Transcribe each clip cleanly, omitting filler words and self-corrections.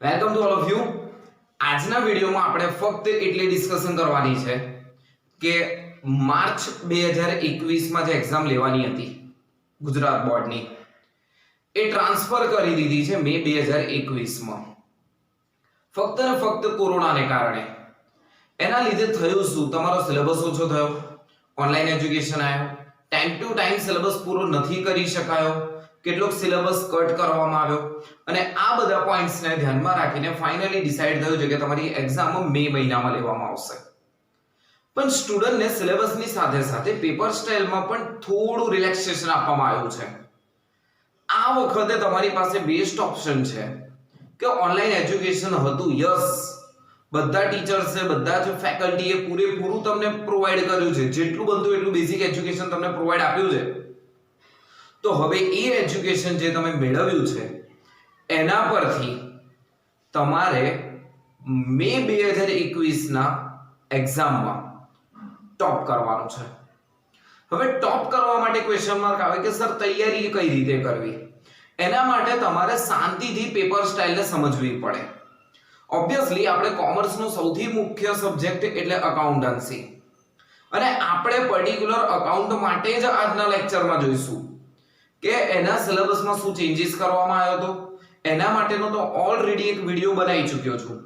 Welcome to all of you. આજના વિડીયોમાં આપણે ફક્ત એટલી ડિસ્કશન કરવાની છે કે માર્ચ 2021 માં જે એક્ઝામ લેવાની હતી ગુજરાત બોર્ડની એ ટ્રાન્સફર કરી દીધી છે મે 2021 માં. ફક્ત ને ફક્ત કોરોનાને કારણે. એના લીધે થયું શું, તમારો સિલેબસ ઓછો થયો, ઓનલાઈન એજ્યુકેશન આવ્યો, ટાઈમ ટુ ટાઈમ સિલેબસ પૂરો નથી કરી શકાયો, કેટલોક સિલેબસ કટ કરવામાં આવ્યો અને આ બધા પોઈન્ટ્સને ધ્યાનમાં રાખીને ફાઇનલી ડિસાઈડ થયું છે કે તમારી એક્ઝામ મે મહિનામાં લેવામાં આવશે. પણ સ્ટુડન્ટને સિલેબસની સાથે સાથે પેપર સ્ટાઇલમાં પણ થોડું રિલેક્સેશન આપવામાં આવ્યું છે. આ વખતે તમારી પાસે બેસ્ટ ઓપ્શન છે કે ઓનલાઈન એજ્યુકેશન હતું. યસ, બધા ટીચર્સે, બધા જ ફેકલ્ટીએ પૂરેપૂરું તમને પ્રોવાઈડ કર્યું છે, જેટલું બનતું એટલું બેઝિક એજ્યુકેશન તમને પ્રોવાઈડ આપ્યું છે. તો હવે એ એજ્યુકેશન જે તમે મેળવ્યું છે એના પરથી તમારે મે 2021 ના એક્ઝામમાં ટોપ કરવાનું છે. હવે ટોપ કરવા માટે ક્વેશ્ચન માર્ક આવે કે સર તૈયારી કઈ રીતે કરવી. એના માટે તમારે શાંતિથી પેપર સ્ટાઇલને સમજવી પડે. ઓબ્વિયસલી આપણે કોમર્સનો સૌથી મુખ્ય સબ્જેક્ટ એટલે અકાઉન્ટન્સી, અને આપણે પર્ટિક્યુલર અકાઉન્ટ માટે જ આજના લેક્ચરમાં જોઈશું કે એના સિલેબસમાં શું ચેન્જીસ કરવામાં આવ્યો હતો. એના માટેનો તો ઓલરેડી એક વિડિયો બનાવી ચૂક્યો છું,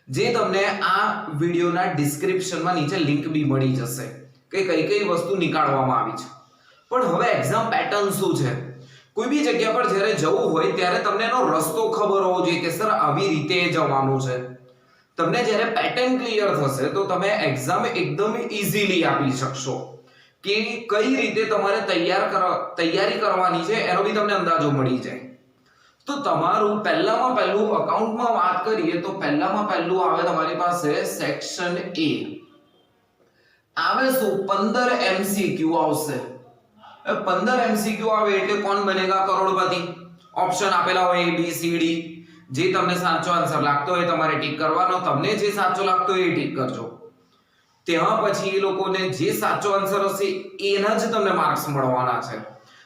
જે તમને આ વિડિયોના ડિસ્ક્રિપ્શનમાં નીચે લિંક બી મળી જશે કે કઈ કઈ વસ્તુ નીકાળવામાં આવી છે. પણ હવે એક્ઝામ પેટર્ન શું છે, કોઈ બી જગ્યા પર જ્યારે જવું હોય ત્યારે તમને એનો રસ્તો ખબર હોવો જોઈએ કે સર આવી રીતે જવાનું છે. તમને જ્યારે પેટર્ન ક્લિયર થશે તો તમે એક્ઝામ એકદમ ઈઝીલી આપી શકશો કે કઈ રીતે તમારે તૈયારી કરવાની છે એનો બી તમને અંદાજો મળી જાય. તો તમારું પહેલામાં પહેલું અકાઉન્ટમાં વાત કરીએ તો પહેલામાં પહેલું આવે તમારી પાસે સેક્શન એ આવે. શું 15 MCQ આવશે. 15 MCQ આવે એટલે કોણ બનેગા કરોડપતિ. ઓપ્શન આપેલા હોય A B C D, જે તમને સાચો આન્સર લાગતો હોય તમારે ટિક કરવાનો. તમને જે સાચો લાગતો હોય એ ટિક કરજો. ત્યાં પછી એ લોકોને જે સાચો આન્સર હશે એના જ તમને માર્ક્સ મળવાના છે.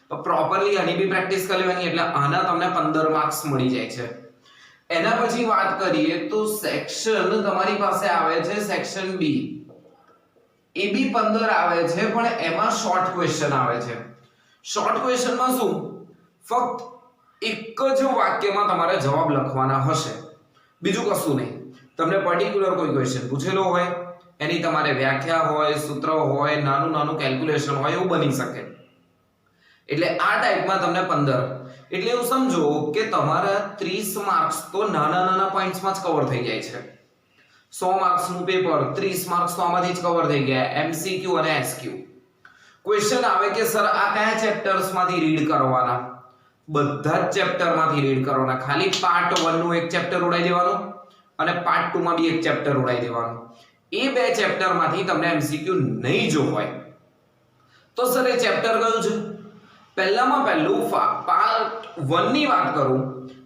તો પ્રોપરલી આની બી પ્રેક્ટિસ કરી લેવાની એટલે આના તમને 15 માર્ક્સ મળી જાય છે. એના પછી વાત કરીએ તો સેક્શન તમારી પાસે આવે છે સેક્શન બી. એ બી 15 આવે છે, પણ એમાં શોર્ટ ક્વેશ્ચન આવે છે. શોર્ટ ક્વેશ્ચનમાં શું, ફક્ત એક જ વાક્યમાં તમારે જવાબ લખવાના હશે, બીજું કશું નહીં. તમને પર્ટિક્યુલર કોઈ ક્વેશ્ચન પૂછેલો હોય, એની તમારે વ્યાખ્યા હોય, સૂત્ર હોય, નાનું નાનું કેલ્ક્યુલેશન હોય, એવું બની શકે. એટલે આ ટાઈપમાં તમને 15, એટલે એવું સમજો કે તમારા 30 માર્ક્સ તો નાના નાના પોઈન્ટ્સમાં જ કવર થઈ જાય છે. 100 માર્ક્સનું પેપર 30 માર્ક્સ તો આમાંથી જ કવર થઈ ગયા. MCQ અને SQ. ક્વેશ્ચન આવે કે સર આ કયા ચેપ્ટર્સમાંથી રીડ કરવાના. બધા જ ચેપ્ટરમાંથી રીડ કરવાના. ખાલી પાર્ટ 1 નું એક ચેપ્ટર ઉડાઈ દેવાનું અને પાર્ટ 2 માં બી એક ચેપ્ટર ઉડાઈ દેવાનું. એ બે ચેપ્ટરમાંથી તમને MCQ નહીં જો હોય તો સર એ ચેપ્ટર કયું છે. પહેલામાં પહેલું પાર્ટ 1 ની વાત કરું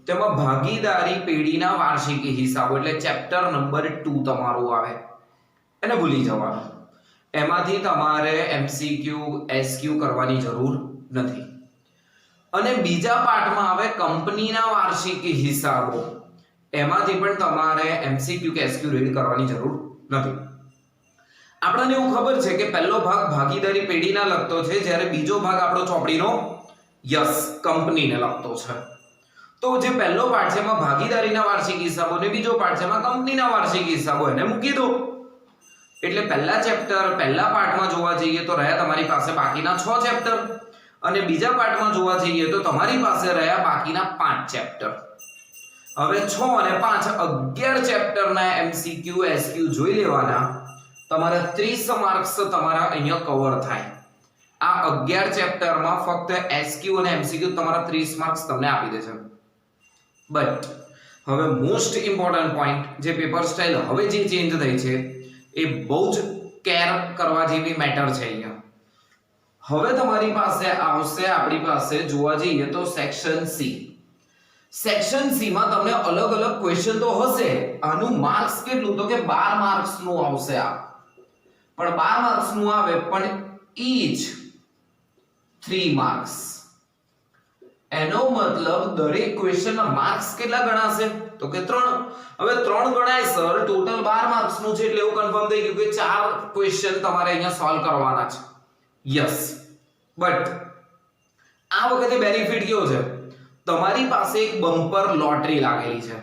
તેમાં ભાગીદારી પેઢીના વાર્ષિક હિસાબો એટલે ચેપ્ટર નંબર 2 તમારું આવે. એને ભૂલી જવાનું. એમાંથી તમારે MCQ SQ કરવાની જરૂર નથી. અને બીજા પાર્ટમાં આવે કંપનીના વાર્ષિક હિસાબો. એમાંથી પણ તમારે MCQ કે SQ રીડ કરવાની જરૂર નથી. આપણને એવું ખબર છે કે પહેલો ભાગ ભાગીદારી પેઢીના લગતો છે, જ્યારે બીજો ભાગ આપણો ચોપડીનો યસ કંપનીને લગતો છે. તો જે પહેલો પાર્ટ છે એમાં ભાગીદારીના વાર્ષિક હિસાબો ને બીજો પાર્ટ છે એમાં કંપનીના વાર્ષિક હિસાબો, એને મૂકી દો. એટલે પહેલા ચેપ્ટર પહેલા પાર્ટમાં જોવા જઈએ તો રહ્યા તમારી પાસે બાકીના 6 ચેપ્ટર, અને બીજા પાર્ટમાં જોવા જઈએ તો તમારી પાસે રહ્યા બાકીના 5 ચેપ્ટર. હવે 6 અને 5 11 ચેપ્ટરના MCQ SQ જોઈ લેવાના. તમારા 30 માર્ક્સ તમારા અહીંયા કવર થાય. આ 11 ચેપ્ટરમાં ફક્ત SQ અને MCQ તમારા 30 માર્ક્સ તમને આપી દે છે. બટ હવે મોસ્ટ ઇમ્પોર્ટન્ટ પોઈન્ટ, જે પેપર સ્ટાઇલ હવે જે ચેન્જ થઈ છે એ બહુ જ કેર કરવા જેવી મેટર છે. અહીંયા હવે તમારી પાસે આવશે, આપણી પાસે જોવા જઈએ તો સેક્શન સી. સેક્શન સી માં તમને અલગ અલગ ક્વેશ્ચન તો હશે. આનું માર્ક્સ કેટલું તો કે 12 માર્ક્સ નું આવશે. આ પણ 12 માર્ક્સ નું આવે, પણ ઈચ 3 માર્ક્સ. એનો મતલબ દરેક ક્વેશ્ચનના માર્ક્સ કેટલા ગણાશે? તો કે 3. હવે 3 ગણાય સર, ટોટલ 12 માર્ક્સ નું છે, એટલે એવું કન્ફર્મ થઈ ગયું કે 4 ક્વેશ્ચન તમારે અહીંયા સોલ્વ કરવાના છે. યસ, બટ આ વખતે બેનિફિટ કેવો છે? તમારી પાસે એક બમ્પર લોટરી લાગેલી છે.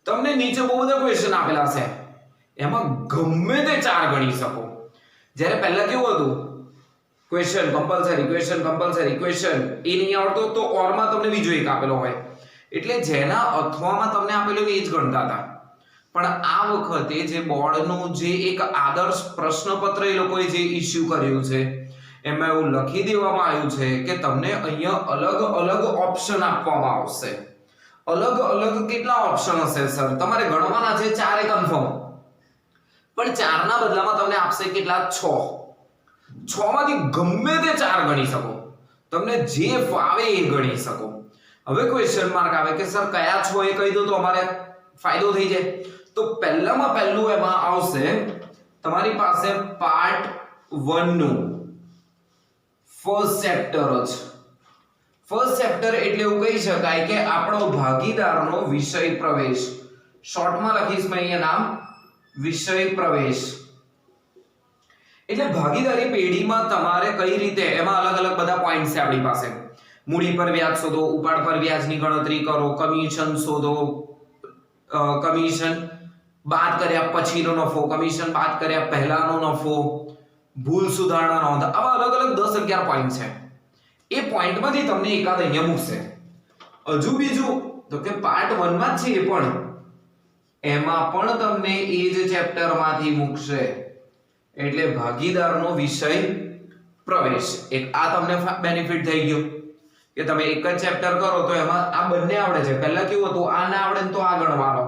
તમને નીચે બહુ બધા ક્વેશ્ચન આપેલા છે, એમાં ગમે તે 4 ગણી શકો. જ્યારે પહેલા કેવું હતું? ક્વેશ્ચન કમ્પલસરી ક્વેશ્ચન એ નહીં આવડતો તો ઓરમાં તમને બીજો એક આપેલો હોય, એટલે જેના અથવામાં તમને આપેલો એ જ ગણતા હતા. પણ આ વખતે જે બોર્ડનું જે એક આદર્શ પ્રશ્નપત્ર એ લોકોએ જે ઇશ્યુ કર્યું છે, એમાં એવું લખી દેવામાં આવ્યું છે કે તમને અહીંયા અલગ અલગ ઓપ્શન આપવામાં આવશે. અલગ અલગ કેટલા ઓપ્શન હશે સર? તમારે ગણવાના છે 4 કન્ફર્મ, પણ 4 ના બદલામાં તમને આપશે કેટલા? 6. 6 માંથી ગમે તે 4 ગણી શકો, તમને જે ફાવે એ ગણી શકો. હવે ક્વેશ્ચન માર્ક આવે કે સર કયા 6 એ કહી દો તો અમારે ફાયદો થઈ જાય. તો પહેલામાં પહેલું એમાં આવશે તમારી પાસે પાર્ટ 1 નું ફર્સ્ટ ચેપ્ટર જ. ફર્સ્ટ ચેપ્ટર એટલે એવું કહી શકાય કે આપણો ભાગીદારનો વિષય પ્રવેશ. શોર્ટમાં લખીશ મેં અહીંયા નામ, વિષય પ્રવેશ. એટલે ભાગીદારી પેઢીમાં તમારે કઈ રીતે, એમાં અલગ અલગ બધા પોઈન્ટ છે આપણી પાસે. મૂડી પર વ્યાજ શોધો, ઉપાડ પર વ્યાજની ગણતરી કરો, કમિશન શોધો, કમિશન બાદ કર્યા પછીનો નફો, કમિશન બાદ કર્યા પહેલાનો નફો, ભૂલ સુધારણા નોંધ, આવા અલગ અલગ 10-11 પોઈન્ટ છે. એ પોઈન્ટમાંથી તમને એકાદ અહીંયા મૂકશે. હજુ બીજું તો કે પાર્ટ 1 માં છે, એ પણ એમાં પણ તમને એ જ ચેપ્ટરમાંથી મૂકશે. એટલે ભાગીદારનો વિષય પ્રવેશ, એક આ તમને બેનિફિટ થઈ ગયો કે તમે એક જ ચેપ્ટર કરો તો એમાં આ બંને આવડે છે. પહેલા કેવું હતું? આ ના આવડે ને તો આ ગણવાનો,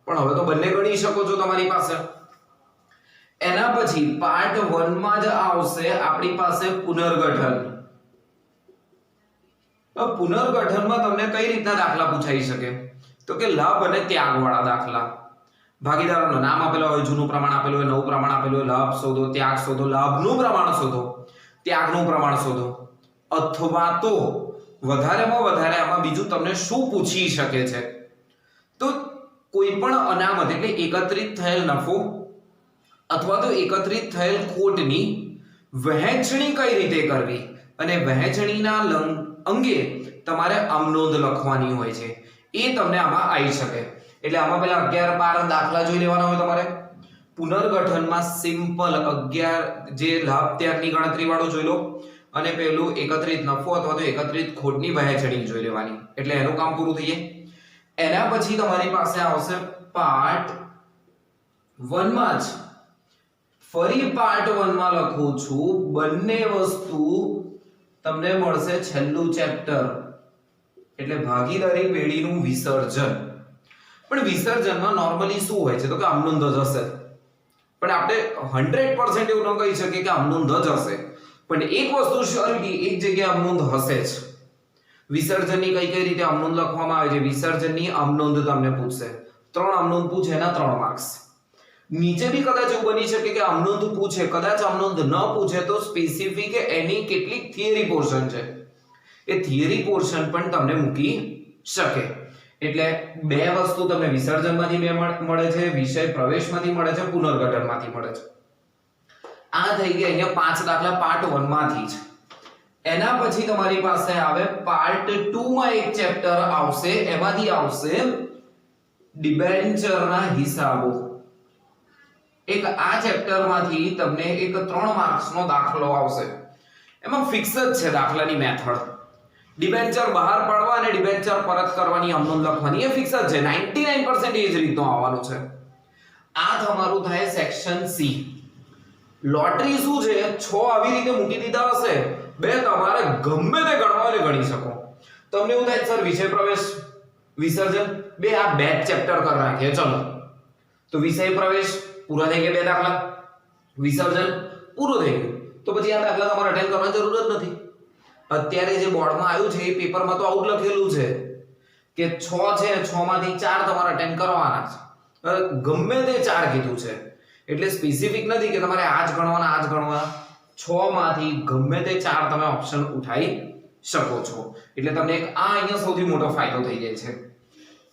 પણ હવે તો બંને ગણી શકો છો તમારી પાસે. એના પછી પાર્ટ 1 માં જ આવશે આપણી પાસે પુનર્ગઠન. પુનર્ગઠનમાં તમને કઈ રીતના દાખલા પૂછાઈ શકે? તો કે લાભ અને ત્યાગ વાળા દાખલા. ભાગીદારોનું નામ આપેલું હોય, જૂનું પ્રમાણ આપેલું હોય, નવું પ્રમાણ આપેલું હોય, લાભ શોધો, ત્યાગ શોધો, લાભનું પ્રમાણ શોધો, ત્યાગનું પ્રમાણ શોધો. અથવા તો વધારેમાં વધારે આમાં બીજું તમને શું પૂછી શકે છે? તો કોઈ પણ અનામત એટલે એકત્રિત થયેલ નફો અથવા તો એકત્રિત થયેલ ખોટની વહેંચણી કઈ રીતે કરવી, અને વહેંચણીના અંગે તમારે આમનોંધ લખવાની હોય છે, એ તમને આમાં આવી શકે. એટલે આમાં પેલા 11-12 દાખલા જોઈ લેવાના હોય તમારે. પુનર્ગઠનમાં સિમ્પલ 11 જે લાભ ત્યાગની ગણતરી વાળો જોઈ લો, અને પેલું એકત્રિત નફો અથવા તો એકત્રિત ખોટની વહેંચણી જોઈ લેવાની, એટલે એનું કામ પૂરું થઈ જાય. એના પછી તમારી પાસે આવશે પાર્ટ 1 માં જ. ફરી પાર્ટ 1 માં લખું છું, બંને વસ્તુ તમને મળશે છેલ્લું ચેપ્ટર, એટલે ભાગીદારી પેઢીનું વિસર્જન. પણ વિસર્જનમાં નોર્મલી શું હોય છે? તો કે આમનોંધ જ હશે. પણ આપણે 100% એવું ન કહી શકીએ કે આમનોંધ જ હશે, પણ એક વસ્તુ શ્યોરિટી, એક જગ્યાએ આમનોંધ હશે જ. વિસર્જનની કઈ રીતે આમનોંધ લખવામાં આવે છે? વિસર્જનની આમનોંધ તમને પૂછશે. 3 આમનોંધ પૂછે, એના 3 માર્ક્સ. નીચે બી કદાચ એવું બની શકે કે આમનોંધ પૂછે, કદાચ આમનોંધ ન પૂછે તો સ્પેસિફિક એની કેટલીક થિયરી પોર્શન છે, એ થિયરી પોર્શન પણ તમને મૂકી શકે. એટલે 2 વસ્તુ તમને વિસર્જનમાંથી મળે છે, વિષય પ્રવેશમાંથી મળે છે, પુનર્ગઠનમાંથી મળે છે. આ થઈ ગયા અહીંયા 5 દાખલા પાર્ટ 1 માંથી જ. એના પછી તમારી પાસે આવે પાર્ટ 2 માં એક ચેપ્ટર આવશે, એમાંથી આવશે ડિબેન્ચરના હિસાબો. એક આ ચેપ્ટરમાંથી તમને એક 3 માર્ક્સનો દાખલો આવશે. એમાં ફિક્સ જ છે દાખલાની મેથડ. ડિબેન્ચર બહાર પાડવા અને ડિબેન્ચર પરત કરવાની આમનોંધ લખવાની, એ ફિક્સ જ છે. 99% એ જ રીતનો આવવાનો છે. આ તમારું થાય સેક્શન સી. લોટરી શું છે? 6 આવી રીતે મૂકી દીધા હશે, 2 તમારે ગમે તે ગણવા હોય ગણી શકો. તમને એવું થાય સર વિષય પ્રવેશ, વિસર્જન 2 આ 2 ચેપ્ટર કરી નાખીએ, ચલો તો વિષય પ્રવેશ પૂરા થઈ ગયા, 2 દાખલા, વિસર્જન પૂરું થઈ ગયું, તો પછી આ દાખલા તમારે અટેન્ડ કરવાની જરૂર જ નથી. અત્યારે જે બોર્ડમાં આવ્યું છે એ પેપરમાં તો આવું લખેલું છે કે 6 છે, 6 માંથી 4 તમારે અટેન્ડ કરવાના છે. ગમે તે 4 કીધું છે, એટલે સ્પેસિફિક નથી કે તમારે આ જ ગણવાના, આ જ ગણવાના. 6 માંથી ગમે તે 4 તમે ઓપ્શન ઉઠાઈ શકો છો. એટલે તમને એક આ અહીંયા સૌથી મોટો ફાયદો થઈ જાય છે.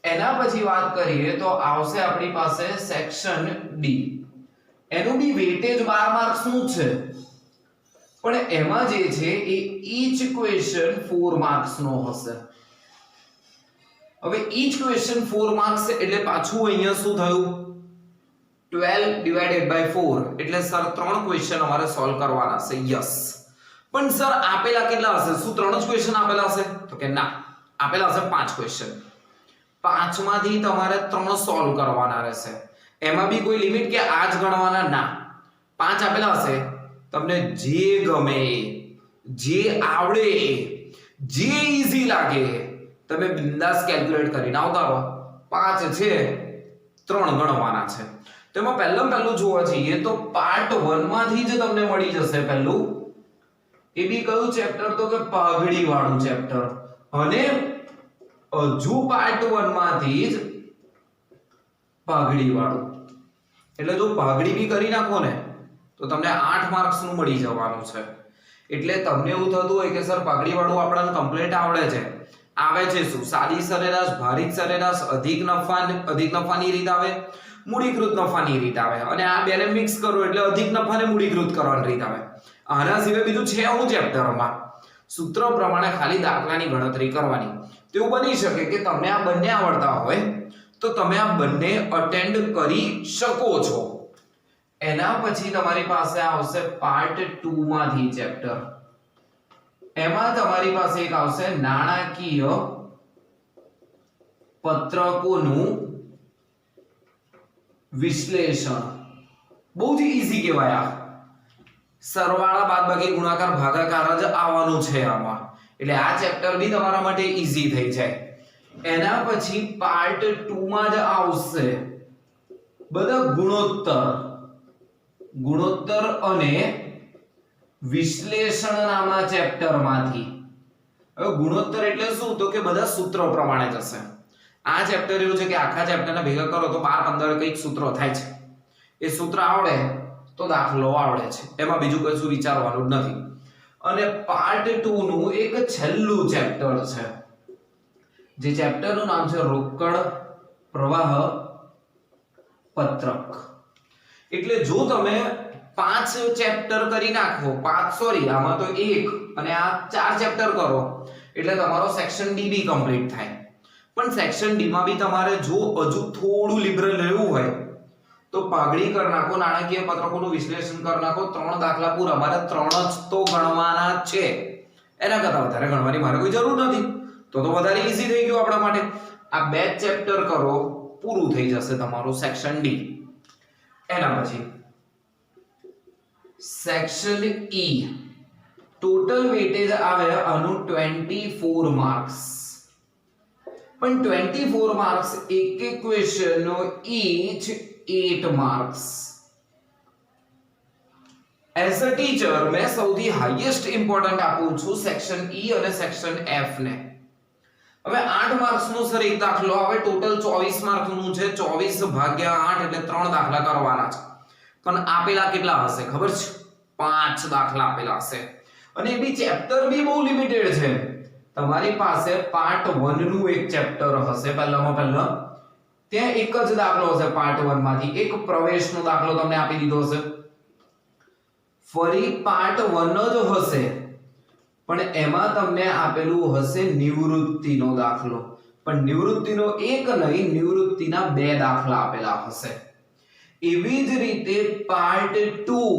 એના પછી વાત કરીએ તો આવશે આપણી પાસે સેક્શન ડી. એનું બી વેટેજ 12 માર્ક્સ નું છે, પણ એમાં જે છે એ ઈચ ક્વેશ્ચન 4 માર્ક્સ નો હશે. હવે ઈચ ક્વેશ્ચન 4 માર્ક્સ એટલે પાછું અહીંયા શું થયું 12 ડિવાઇડેડ બાય 4 એટલે સર 3 ક્વેશ્ચન અમારે સોલ્વ કરવાના છે. યસ, પણ સર આપેલા કેટલા હશે? શું 3 જ ક્વેશ્ચન આપેલા હશે? તો કે ના, આપેલા હશે 5 ક્વેશ્ચન. 5 માંથી તમારે 3 સોલ્વ કરવાના રહેશે. એમાં બી કોઈ લિમિટ કે આ જ ગણવાના ના. 5 આપેલા હશે, તમને જે ગમે જે આવડે જે ઈઝી લાગે તમે બિંદાસ કેલ્ક્યુલેટ કરીને આવતા રહો. 5 છે, 3 ગણવાના છે. તો એમાં પહેલું જોવા જઈએ તો પાર્ટ 1 માંથી જ તમને મળી જશે. પહેલું એ બી કયું ચેપ્ટર? તો કે પાઘડી વાળું ચેપ્ટર. અને હજુ પાર્ટ 1 માંથી જ પાઘડી વાળું. એટલે જો પાઘડી બી કરી નાખો ને તો તમને 8 માર્ક્સ નું મળી જવાનું છે. એટલે તમને એવું થતું હોય કે સર પાઘડી વાળું આપણને કમ્પ્લીટ આવડે છે. આવે છે શું? સાદી સરેરાશ, ભારિત સરેરાશ, અધિક નફાની રીત આવે, મૂડીકૃત નફાની રીત આવે, અને આ બેને મિક્સ કરો એટલે અધિક નફાને મૂડીકૃત કરવાની રીત આવે. આના સિવાય બીજું છે હું ચેપ્ટરમાં સૂત્ર પ્રમાણે ખાલી દાખલાની ગણતરી કરવાની. તેવું બની શકે કે તમને આ બંને આવડતા હોય તો તમે આ બંને અટેન્ડ કરી શકો છો. એના પછી તમારી પાસે આવશે પાર્ટ 2 માંથી ચેપ્ટર. એમાં તમારી પાસે એક આવશે નાણાકીય પત્રકોનું વિશ્લેષણ. બહુ જ ઈઝી કહેવાય. આ સરવાળા બાદબાકી ગુણાકાર ભાગાકાર જ આવવાનું છે આમાં. એટલે આ ચેપ્ટર બી તમારા માટે ઈઝી થઈ જાય. એના પછી પાર્ટ 2 માં જ આવશે બધા ગુણોત્તર અને વિશ્લેષણ નામના ચેપ્ટર માંથી. હવે ગુણોત્તર એટલે શું? તો કે બધા સૂત્રો પ્રમાણે જશે. આ ચેપ્ટર એવું છે કે આખા ચેપ્ટરને ભેગા કરો તો 12-15 કઈક સૂત્રો થાય છે. એ સૂત્ર આવડે તો દાખલો આવડે છે. એમાં બીજું કશું વિચારવાનું જ નથી. અને પાર્ટ 2 નું એક છેલ્લું ચેપ્ટર છે, જે ચેપ્ટરનું નામ છે રોકડ પ્રવાહ પત્રક. એટલે જો તમે 5 ચેપ્ટર કરી નાખો, આમાં તો 1 અને આ 4 ચેપ્ટર કરો એટલે તમારો સેક્શન ડી બી કમ્પ્લીટ થાય. પણ સેક્શન ડી માં બી તમારે જો હજુ થોડું લિબરલ રહેવું હોય તો પાઘડી કરી નાખો, નાણાકીય પત્રકોનું વિશ્લેષણ કરી નાખો. 3 દાખલા પૂરા. મારે 3 જ તો ગણવાના છે. એના કરતા વધારે ગણવાની મારે કોઈ જરૂર નથી. તો વધારે ઈઝી થઈ ગયું આપણા માટે. આ 2 ચેપ્ટર કરો, પૂરું થઈ જશે તમારું સેક્શન ડી. એના પછી સેક્શન ઈ. ટોટલ વેટેજ આવે આનું 24 માર્ક્સ. પણ 24 માર્ક્સ એક ક્વેશ્ચન નો each 8 marks. As a teacher મેં સૌથી હાઈએસ્ટ ઇમ્પોર્ટન્ટ આપું છું સેક્શન ઈ અને સેક્શન એફ ને. હવે 8 માર્ક્સ નો સર એક દાખલો આવે. ટોટલ 24 માર્ક્સ નું છે. 24 ભાગ્યા 8 એટલે 3 દાખલા કરવાના છે. પણ આપેલા કેટલા હશે ખબર છે? 5 દાખલા આપેલા હશે. અને એ બી ચેપ્ટર બી બહુ લિમિટેડ છે. તમારી પાસે પાર્ટ 1 નું એક ચેપ્ટર હશે. પહેલામાં પહેલા ત્યાં એક જ દાખલો હશે પાર્ટ 1 માંથી. એક પ્રવેશનો દાખલો તમને આપી દીધો હશે. ફરી પાર્ટ 1 જ હશે, પણ એમાં તમને આપેલું હશે નિવૃત્તિનો દાખલો. પણ નિવૃત્તિનો એક નહીં, નિવૃત્તિના 2 દાખલા આપેલા હશે. એવી જ રીતે પાર્ટ 2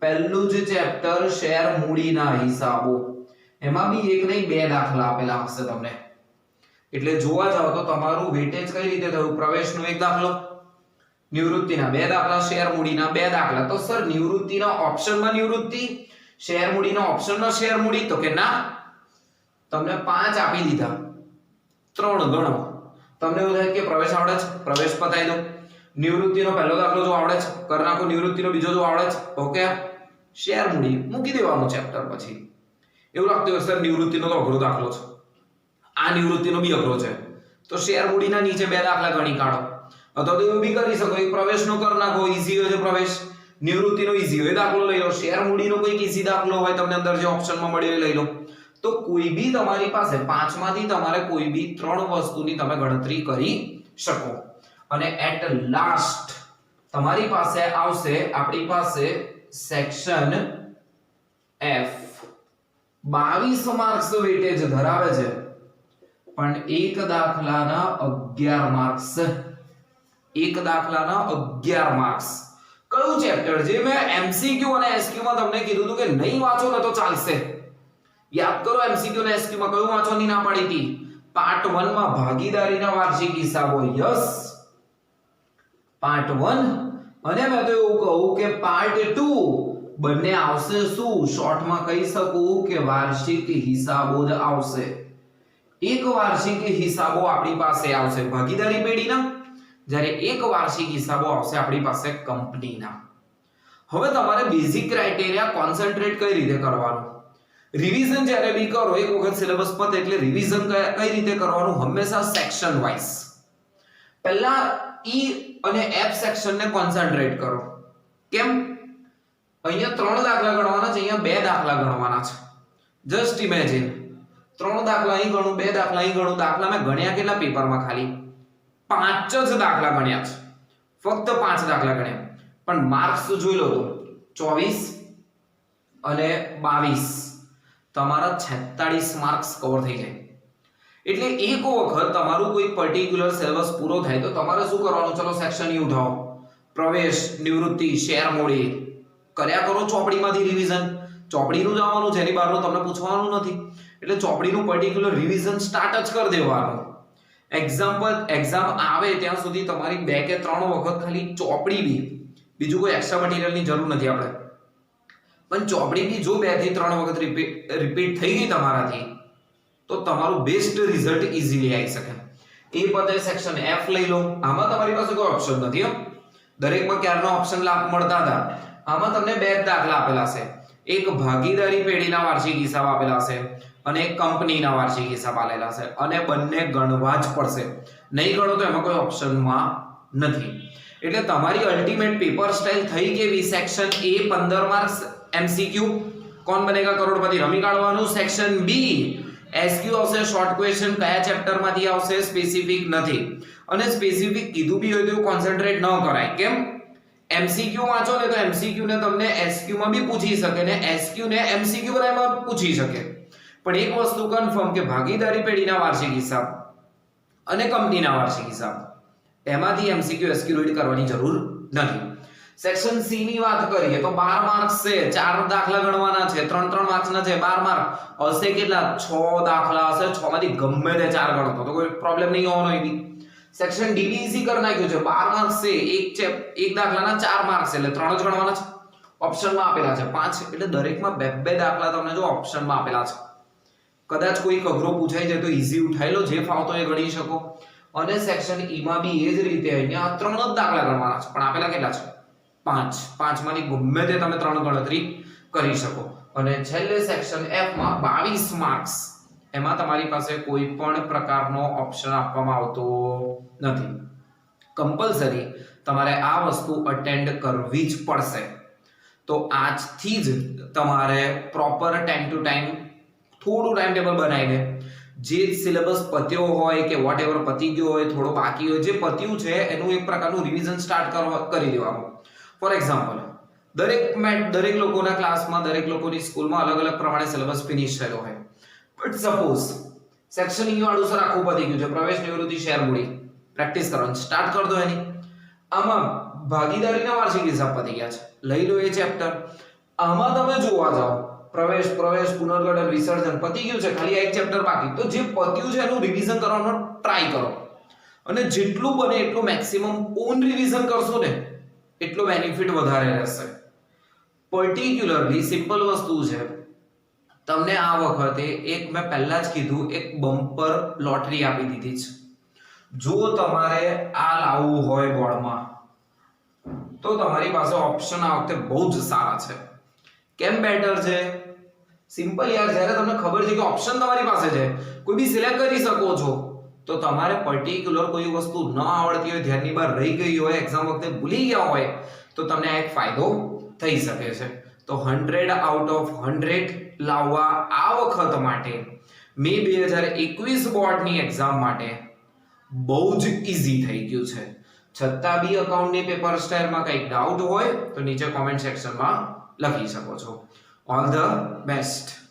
પહેલું જ ચેપ્ટર શેર મૂડીના હિસાબો, એમાં બી એક નહીં 2 દાખલા આપેલા હશે તમને. એટલે જોવા જાવ તો તમારું વેટેજ કઈ રીતે થયું? પ્રવેશનો 1 દાખલો, નિવૃત્તિના 2 દાખલા, શેર મૂડીના 2 દાખલા. તો સર નિવૃત્તિના ઓપ્શનમાં નિવૃત્તિ, શેર મૂડીના ઓપ્શનમાં શેર મૂડી. તો કે ના, તમને 5 આપી દીધા, 3 ગણો. તમને એવું થાય કે પ્રવેશ આવડે છે, પ્રવેશ પતાવી દો. નિવૃત્તિનો પહેલો દાખલો જો આવડે છે કરી નાખો, નિવૃત્તિનો બીજો જો આવડે છે ઓકે, શેર મૂડી મૂકી દેવાનું ચેપ્ટર. પછી એવું લાગતું હોય સર નિવૃત્તિનો તો અઘરો દાખલો છે, આ નિવૃત્તિનો બી અઘરો છે, તો શેર મૂડીના નીચે 2 દાખલા ગણી કાઢો. અથવા તો એવું બી કરી શકો, એક પ્રવેશનો કરી નાખો, ઈઝી હોય છે પ્રવેશ. નિવૃત્તિનો ઈઝી હોય દાખલો લઈ લો. શેર મૂડીનો કોઈ ઈઝી દાખલો હોય તમને અંદર જે ઓપ્શનમાં મળી લઈ લો. તો કોઈ બી તમારી પાસે પાંચમાંથી તમારે કોઈ બી ત્રણ વસ્તુની તમે ગણતરી કરી શકો અને એટ લાસ્ટ તમારી પાસે આવશે આપણી પાસે સેક્શન F 22 માર્ક્સ વેટેજ ધરાવે છે પણ એક દાખલાના 11 માર્ક્સ કયું ચેપ્ટર જે મેં એમસીક્યુ અને એસક્યુ માં તમને કીધું હતું કે નહીં વાંચો ને તો ચાલશે યાદ કરો એમસીક્યુ અને એસક્યુ માં કયું વાંચવાની ના પાડી હતી પાર્ટ 1 માં ભાગીદારીના વાર્ષિક હિસાબો યસ પાર્ટ 1 અને મેં તો એવું કહું કે પાર્ટ 2 બંને આવશે શું શોર્ટમાં કહી શકું કે વાર્ષિક હિસાબો જ આવશે એક વાર્ષિક હિસાબો આપણી પાસે આવશે ભાગીદારી પેઢીના જ્યારે એક વાર્ષિક હિસાબો આવશે આપણી પાસે કંપનીના હવે તમારે બેઝિક ક્રાઇટેરિયા કોન્સન્ટ્રેટ કઈ રીતે કરવાનું રિવિઝન જ્યારે બી કરો એક વખત સિલેબસ પતે એટલે રિવિઝન કઈ રીતે કરવાનું હંમેશા સેક્શન વાઇઝ પહેલા ઈ અને એફ સેક્શનને કોન્સન્ટ્રેટ કરો કેમ અહીંયા 3 દાખલા ગણવાના છે અહીંયા 2 દાખલા ગણવાના છે જસ્ટ ઇમેજિન 3 દાખલા અહીં ગણું 2 દાખલા અહીં ગણું દાખલા મેં ગણ્યા કેટલા પેપરમાં ખાલી 5 જ દાખલા ગણ્યા છે ફક્ત 5 દાખલા ગણ્યા પણ માર્ક્સ તો જોઈ લો તો 24 અને 22 તમારા 46 માર્ક્સ કવર થઈ જાય એટલે એક વખત તમારું કોઈ પર્ટિક્યુલર સિલેબસ પૂરો થાય તો તમારે શું કરવાનું ચલો સેક્શન ઈ ઉઠાવો પ્રવેશ નિવૃત્તિ શેર મૂડી કર્યા કરો ચોપડીમાંથી રિવિઝન ચોપડીનું જ આવવાનું છે એની બહારનું તમને પૂછવાનું નથી એટલે ચોપડીનું પર્ટિક્યુલર રિવિઝન સ્ટાર્ટ જ કરી દેવાનું એક્ઝામ આવે ત્યાં સુધી તમારી 2 કે 3 વખત ખાલી ચોપડી બી બીજું કોઈ એક્સ્ટ્રા મટીરીયલની જરૂર નથી આપણે પણ ચોપડી બી જો 2 થી 3 વખત રિપીટ થઈ ગઈ તમારાથી તો તમારું બેસ્ટ રિઝલ્ટ ઈઝીલી આવી શકે એ પતે સેક્શન F લઈ લો આમાં તમારી પાસે કોઈ ઓપ્શન નથી હો દરેકમાં ક્યારના ઓપ્શન મળતા હતા આમાં તમને 2 દાખલા આપેલા છે એક ભાગીદારી પેઢીના વાર્ષિક હિસાબ આપેલા છે અને એક કંપનીના વાર્ષિક હિસાબ આપેલા છે અને બંને ગણવા જ પડશે નહીં ગણો તો એમાં કોઈ ઓપ્શનમાં નથી એટલે તમારી અલ્ટિમેટ પેપર સ્ટાઇલ થઈ કેવી સેક્શન A 15 માર્ક્સ એમસીક્યુ કોણ બનેગા કરોડપતિ રમી કાઢવાનું સેક્શન B એસક્યુ આવશે શોર્ટ ક્વેશ્ચન કયા ચેપ્ટર માંથી આવશે સ્પેસિફિક નથી અને સ્પેસિફિક કીધું બી હોય તો કોન્સન્ટ્રેટ ન કરાય કેમ એમસીક્યુ વાંચો ને તો એમસીક્યુ ને તમને એસક્યુ માં બી પૂછી શકે ને એસક્યુ ને એમસીક્યુ માં પૂછી શકે પણ એક વસ્તુ કન્ફર્મ કે ભાગીદારી પેઢીના વાર્ષિક હિસાબ અને કંપનીના વાર્ષિક હિસાબ એમાંથી એમસીક્યુ એસક્યુ રીડ કરવાની જરૂર નથી સેક્શન સી ની વાત કરીએ તો 12 માર્ક્સ છે 4 દાખલા ગણવાના છે 3 માર્ક્સ ના છે 12 માર્ક હશે કેટલા 6 દાખલા હશે 6 માંથી ગમે તે 4 ગણો તો કોઈ પ્રોબ્લેમ નહીં હોવાનો એની સેક્શન ડી બી ઈઝી કરી નાખ્યું છે 12 માર્ક્સ છે એક દાખલાના 4 માર્ક્સ એટલે 3 જ ગણવાના છે ઓપ્શનમાં આપેલા છે 5 એટલે દરેકમાં 2 દાખલા તમને જો ઓપ્શનમાં આપેલા છે કદાચ કોઈ અઘરો પૂછાઈ જાય તો ઈઝી ઉઠાઈ લો જે ફાવતો એ ગણી શકો અને સેક્શન ઈ માં બી એ જ રીતે અહીંયા 3 જ દાખલા ગણવાના છે પણ આપેલા કેટલા છે 5 માંથી ગમે તે તમે 3 ગણતરી કરી શકો અને છેલ્લે સેક્શન F માં 22 માર્ક્સ એમાં તમારી પાસે કોઈ પણ પ્રકારનો ઓપ્શન આપવામાં આવતો નથી કમ્પલસરી તમારે આ વસ્તુ અટેન્ડ કરવી જ પડશે તો આજથી જ તમારે પ્રોપર ટાઈમ ટુ ટાઈમ થોડું ટાઈમ ટેબલ બનાવીને જે સિલેબસ પત્યો હોય કે વોટએવર પતી ગયો હોય થોડો બાકી હોય જે પત્યું છે એનું એક પ્રકારનું રિવિઝન સ્ટાર્ટ કરી દેવાનું ફોર એક્ઝામ્પલ દરેક લોકોના ક્લાસમાં દરેક લોકોની સ્કૂલમાં અલગ અલગ પ્રમાણે સિલેબસ ફિનિશ થયેલો હોય બટ સપોઝ સેક્શન ઈ વાળું સર આખું પતી ગયું છે પ્રવેશ નિવૃત્તિ શેર મૂડી પ્રેક્ટિસ કરવાનું સ્ટાર્ટ કરી દો એની આમાં ભાગીદારીના વાર્ષિક હિસાબ પતી ગયા છે લઈ લો એ ચેપ્ટર આમાં તમે જોવા જાઓ પ્રવેશ પુનર્ગઠન વિસર્જન પતી ગયું છે ખાલી એક ચેપ્ટર બાકી તો જે પત્યું છે એનું રિવિઝન કરવાનો ટ્રાય કરો અને જેટલું બને એટલું મેક્સિમમ ઓન રિવિઝન કરશો ને એટલો બેનિફિટ વધારે રહેશે પર્ટિક્યુલરલી સિમ્પલ વસ્તુ છે તમને આ વખતે એક મેં પહેલા જ કીધું એક બમ્પર લોટરી આપી દીધી છે જો તમારે આ લાવવું હોય બોર્ડમાં તો તમારી પાસે ઓપ્શન આ વખતે બહુ જ સારા છે કેમ બેટર છે સિમ્પલ યાર જ્યારે તમને ખબર છે કે ઓપ્શન તમારી પાસે છે કોઈ બી સિલેક્ટ કરી શકો છો તો તમારે પર્ટિક્યુલર કોઈ વસ્તુ ન આવડતી હોય ધ્યાનની બહાર રહી ગઈ હોય એક્ઝામ વખતે ભૂલી ગયા હોય તો તમને આ એક ફાયદો થઈ શકે છે તો 100 આઉટ ઓફ 100 લાવવા આ વખત માટે મે 2021 બોર્ડની એક્ઝામ માટે બહુ જ ઈઝી થઈ ગયું છે. છતાં બી અકાઉન્ટની પેપર સ્ટાઇલમાં કંઈક ડાઉટ હોય તો નીચે કોમેન્ટ સેક્શનમાં લખી શકો છો. All the best.